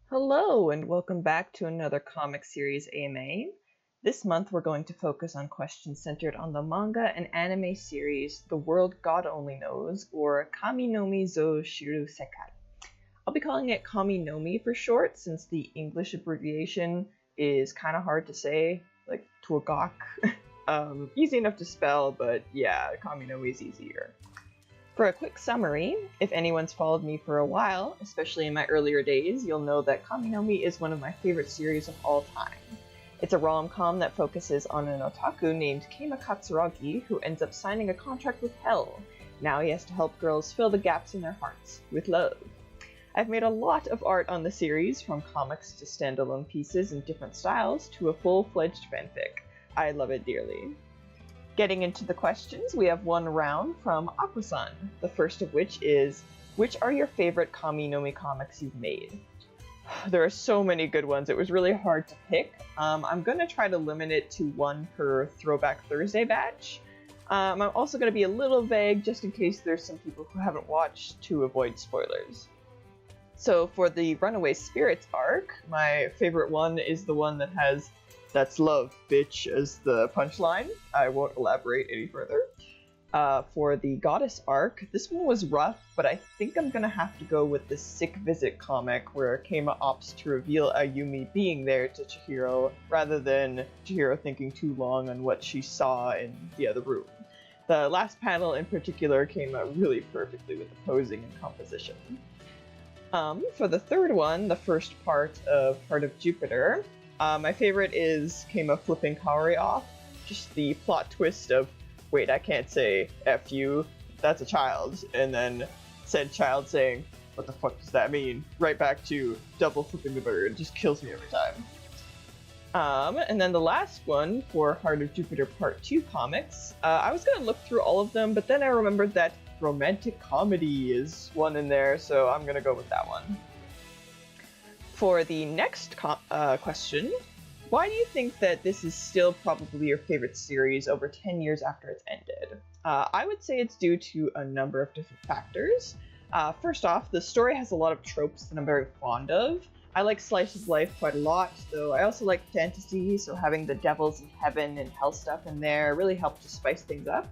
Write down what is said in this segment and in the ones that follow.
Hello, and welcome back to another comic series AMA. This month we're going to focus on questions centered on the manga and anime series The World God Only Knows, or Kami no Mi zo Shiru Sekai. I'll be calling it Kami no Mi for short, since the English abbreviation is kind of hard to say, like TWGOK. Easy enough to spell, but yeah, Kami no Mi is easier. For a quick summary, if anyone's followed me for a while, especially in my earlier days, you'll know that Kami no Mi is one of my favorite series of all time. It's a rom-com that focuses on an otaku named Keima Katsuragi who ends up signing a contract with Hell. Now he has to help girls fill the gaps in their hearts with love. I've made a lot of art on the series, from comics to standalone pieces in different styles to a full-fledged fanfic. I love it dearly. Getting into the questions, we have one round from Aquasun, the first of which is, which are your favorite Kami no Mi comics you've made? There are so many good ones, it was really hard to pick. I'm going to try to limit it to one per Throwback Thursday batch. I'm also going to be a little vague just in case there's some people who haven't watched to avoid spoilers. So for the Runaway Spirits arc, my favorite one is the one that has "That's love, bitch" as the punchline. I won't elaborate any further. For the Goddess arc, this one was rough, but I think I'm gonna have to go with the Sick Visit comic where Keima opts to reveal Ayumi being there to Chihiro, rather than Chihiro thinking too long on what she saw in the other room. The last panel in particular came out really perfectly with the posing and composition. For the third one, the first part of Heart of Jupiter, my favorite is Keima flipping Kaori off. Just the plot twist of, wait, I can't say F you, that's a child, and then said child saying, what the fuck does that mean? Right back to double flipping the bird, just kills me every time. And then the last one for Heart of Jupiter Part 2 comics, I was gonna look through all of them, but then I remembered that romantic comedy is one in there, so I'm gonna go with that one. For the next question, why do you think that this is still probably your favorite series over 10 years after it's ended? I would say it's due to a number of different factors. First off, the story has a lot of tropes that I'm very fond of. I like slice of life quite a lot, though I also like fantasy, so having the devils and heaven and hell stuff in there really helped to spice things up.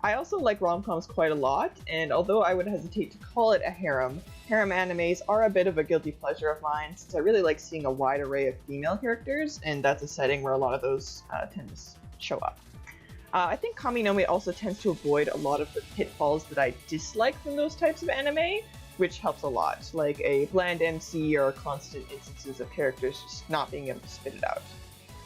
I also like rom-coms quite a lot, and although I would hesitate to call it a harem animes are a bit of a guilty pleasure of mine, since I really like seeing a wide array of female characters, and that's a setting where a lot of those tend to show up. I think Kami no Mi also tends to avoid a lot of the pitfalls that I dislike from those types of anime, which helps a lot, like a bland MC or constant instances of characters just not being able to spit it out.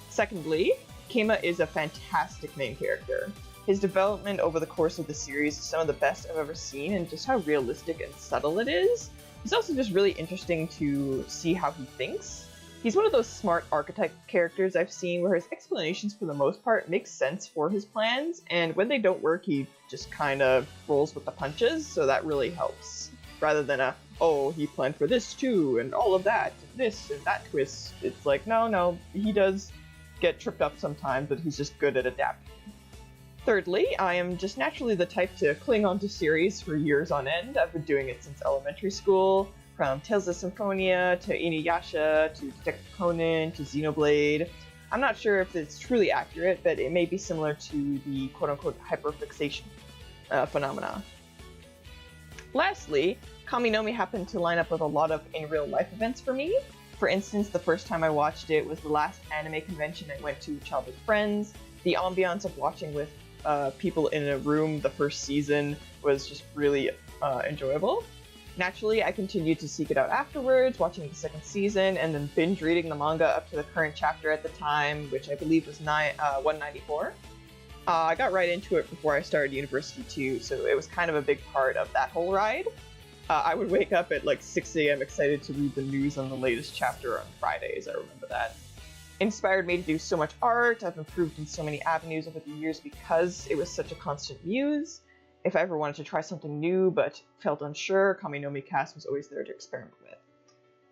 Secondly, Keima is a fantastic main character. His development over the course of the series is some of the best I've ever seen, and just how realistic and subtle it is. It's also just really interesting to see how he thinks. He's one of those smart archetype characters I've seen where his explanations for the most part make sense for his plans, and when they don't work he just kind of rolls with the punches, so that really helps. Rather than oh, he planned for this too, and all of that, and this and that twist. It's like, no, he does get tripped up sometimes, but he's just good at adapting. Thirdly, I am just naturally the type to cling onto series for years on end. I've been doing it since elementary school, from Tales of Symphonia to Inuyasha to Detective Conan to Xenoblade. I'm not sure if it's truly accurate, but it may be similar to the quote-unquote hyperfixation phenomena. Lastly, Kami no Mi happened to line up with a lot of in-real-life events for me. For instance, the first time I watched it was the last anime convention I went to with childhood friends. The ambiance of watching with people in a room the first season was just really enjoyable. Naturally, I continued to seek it out afterwards, watching the second season, and then binge reading the manga up to the current chapter at the time, which I believe was 194. I got right into it before I started university too, so it was kind of a big part of that whole ride. I would wake up at like 6 a.m. excited to read the news on the latest chapter on Fridays, I remember that. Inspired me to do so much art. I've improved in so many avenues over the years because it was such a constant muse. If I ever wanted to try something new but felt unsure, Kami no Mi Cast was always there to experiment with.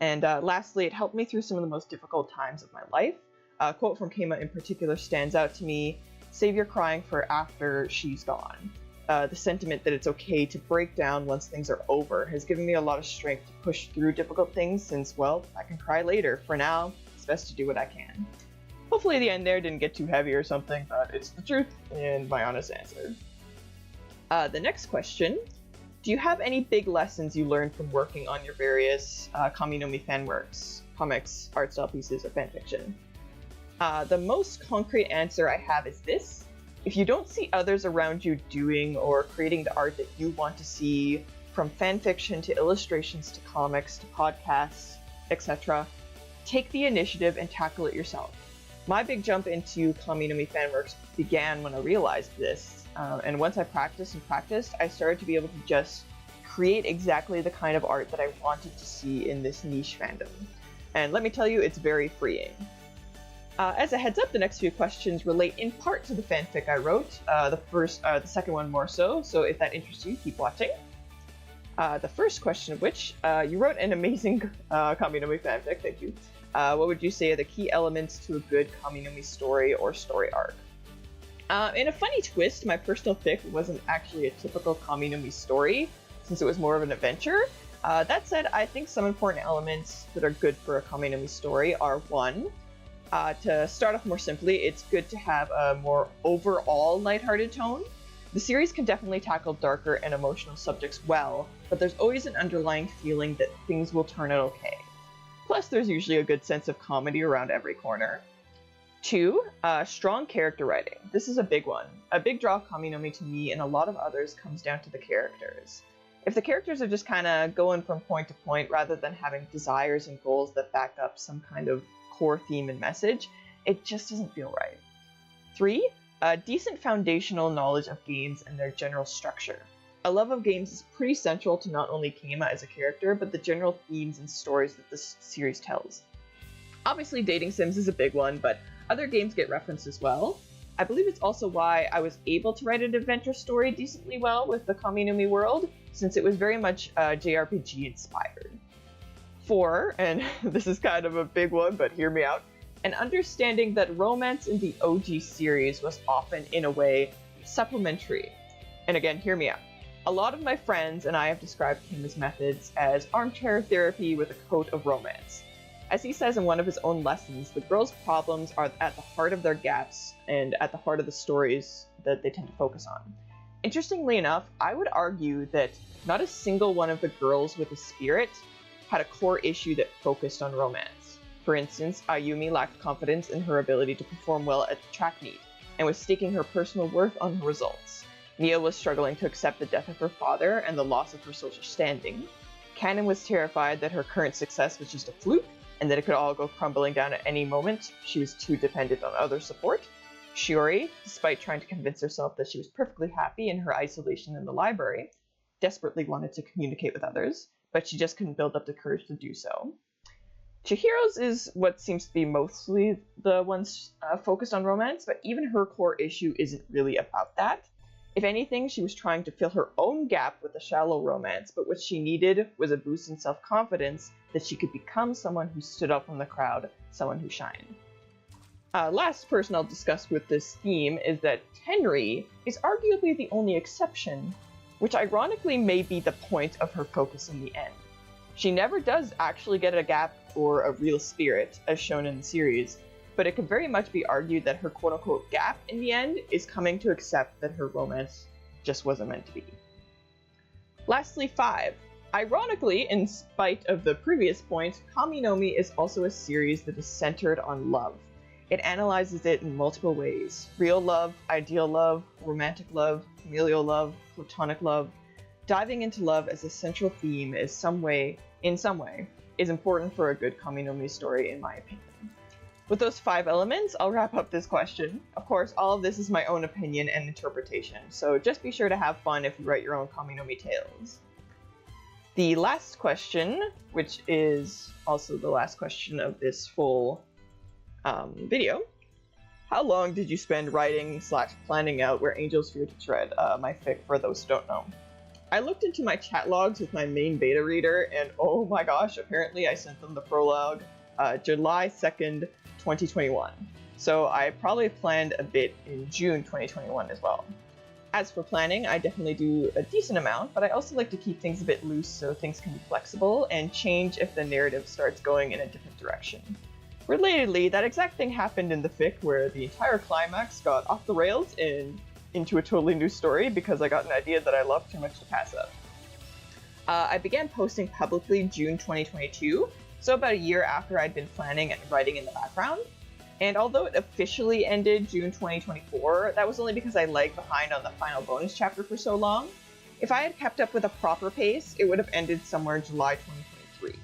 And lastly, it helped me through some of the most difficult times of my life. A quote from Keima in particular stands out to me: "Save your crying for after she's gone." the sentiment that it's okay to break down once things are over has given me a lot of strength to push through difficult things since, well, I can cry later. For now, it's best to do what I can. Hopefully the end there didn't get too heavy or something, but it's the truth and my honest answer. The next question, do you have any big lessons you learned from working on your various Kami no Mi fanworks, comics, art style pieces, or fanfiction? The most concrete answer I have is this. If you don't see others around you doing or creating the art that you want to see, from fanfiction to illustrations to comics to podcasts, etc., take the initiative and tackle it yourself. My big jump into Kami no Mi fanworks began when I realized this, and once I practiced, I started to be able to just create exactly the kind of art that I wanted to see in this niche fandom. And let me tell you, it's very freeing. As a heads up, the next few questions relate in part to the fanfic I wrote, the second one more so if that interests you, keep watching. The first question of which, you wrote an amazing Kami no Mi fanfic, thank you. What would you say are the key elements to a good Kami no Mi story or story arc? In a funny twist, my personal fic wasn't actually a typical Kami no Mi story, since it was more of an adventure. That said, I think some important elements that are good for a Kami no Mi story are 1, to start off more simply, it's good to have a more overall lighthearted tone. The series can definitely tackle darker and emotional subjects well, but there's always an underlying feeling that things will turn out okay. Plus, there's usually a good sense of comedy around every corner. 2, strong character writing. This is a big one. A big draw of Kami no Mi to me and a lot of others comes down to the characters. If the characters are just kind of going from point to point rather than having desires and goals that back up some kind of core theme and message, it just doesn't feel right. 3, a decent foundational knowledge of games and their general structure. A love of games is pretty central to not only Keima as a character, but the general themes and stories that this series tells. Obviously, dating sims is a big one, but other games get referenced as well. I believe it's also why I was able to write an adventure story decently well with the Kami no Mi world, since it was very much JRPG inspired. 4, and this is kind of a big one, but hear me out, an understanding that romance in the OG series was often, in a way, supplementary. And again, hear me out. A lot of my friends and I have described Keima's methods as armchair therapy with a coat of romance. As he says in one of his own lessons, the girls' problems are at the heart of their gaps and at the heart of the stories that they tend to focus on. Interestingly enough, I would argue that not a single one of the girls with a spirit had a core issue that focused on romance. For instance, Ayumi lacked confidence in her ability to perform well at the track meet, and was staking her personal worth on her results. Nia was struggling to accept the death of her father and the loss of her social standing. Kanon was terrified that her current success was just a fluke, and that it could all go crumbling down at any moment. She was too dependent on other support. Shiori, despite trying to convince herself that she was perfectly happy in her isolation in the library, desperately wanted to communicate with others, but she just couldn't build up the courage to do so. Chihiro's is what seems to be mostly the ones focused on romance, but even her core issue isn't really about that. If anything, she was trying to fill her own gap with a shallow romance, but what she needed was a boost in self-confidence that she could become someone who stood out from the crowd, someone who shined. Last person I'll discuss with this theme is that Tenri is arguably the only exception, which ironically may be the point of her focus in the end. She never does actually get a gap or a real spirit, as shown in the series, but it could very much be argued that her quote-unquote gap in the end is coming to accept that her romance just wasn't meant to be. Lastly, 5. Ironically, in spite of the previous point, Kami no Mi is also a series that is centered on love. It analyzes it in multiple ways: real love, ideal love, romantic love, familial love, platonic love. Diving into love as a central theme in some way, is important for a good Kami no Mi story, in my opinion. With those 5 elements, I'll wrap up this question. Of course, all of this is my own opinion and interpretation, so just be sure to have fun if you write your own Kami no Mi tales. The last question, which is also the last question of this full video. How long did you spend writing / planning out Where Angels Fear to Tread, my fic, for those who don't know? I looked into my chat logs with my main beta reader, and oh my gosh, apparently I sent them the prologue July 2nd, 2021. So I probably planned a bit in June 2021 as well. As for planning, I definitely do a decent amount, but I also like to keep things a bit loose so things can be flexible and change if the narrative starts going in a different direction. Relatedly, that exact thing happened in the fic where the entire climax got off the rails and into a totally new story because I got an idea that I loved too much to pass up. I began posting publicly June 2022, so about a year after I'd been planning and writing in the background. And although it officially ended June 2024, that was only because I lagged behind on the final bonus chapter for so long. If I had kept up with a proper pace, it would have ended somewhere in July 2023.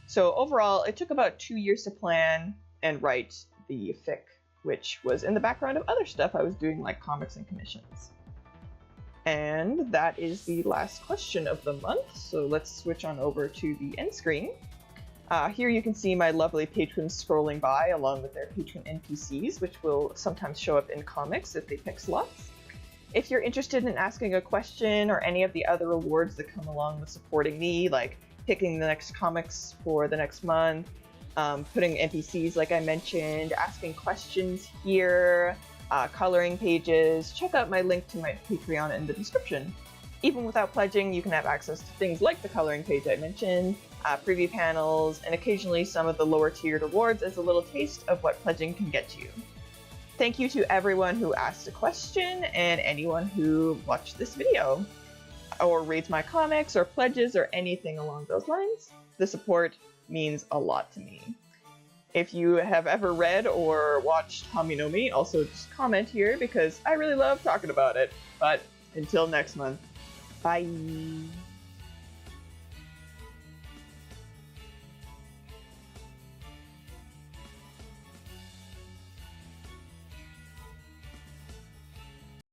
So overall, it took about 2 years to plan and write the fic, which was in the background of other stuff I was doing like comics and commissions. And that is the last question of the month, so let's switch on over to the end screen. Here you can see my lovely patrons scrolling by along with their patron NPCs, which will sometimes show up in comics if they pick slots. If you're interested in asking a question or any of the other rewards that come along with supporting me, like picking the next comics for the next month, putting NPCs like I mentioned, asking questions here, coloring pages, check out my link to my Patreon in the description. Even without pledging, you can have access to things like the coloring page I mentioned, preview panels, and occasionally some of the lower tiered rewards as a little taste of what pledging can get you. Thank you to everyone who asked a question and anyone who watched this video, or reads my comics, or pledges, or anything along those lines. The support means a lot to me. If you have ever read or watched Haminomi, also just comment here because I really love talking about it. But until next month, bye!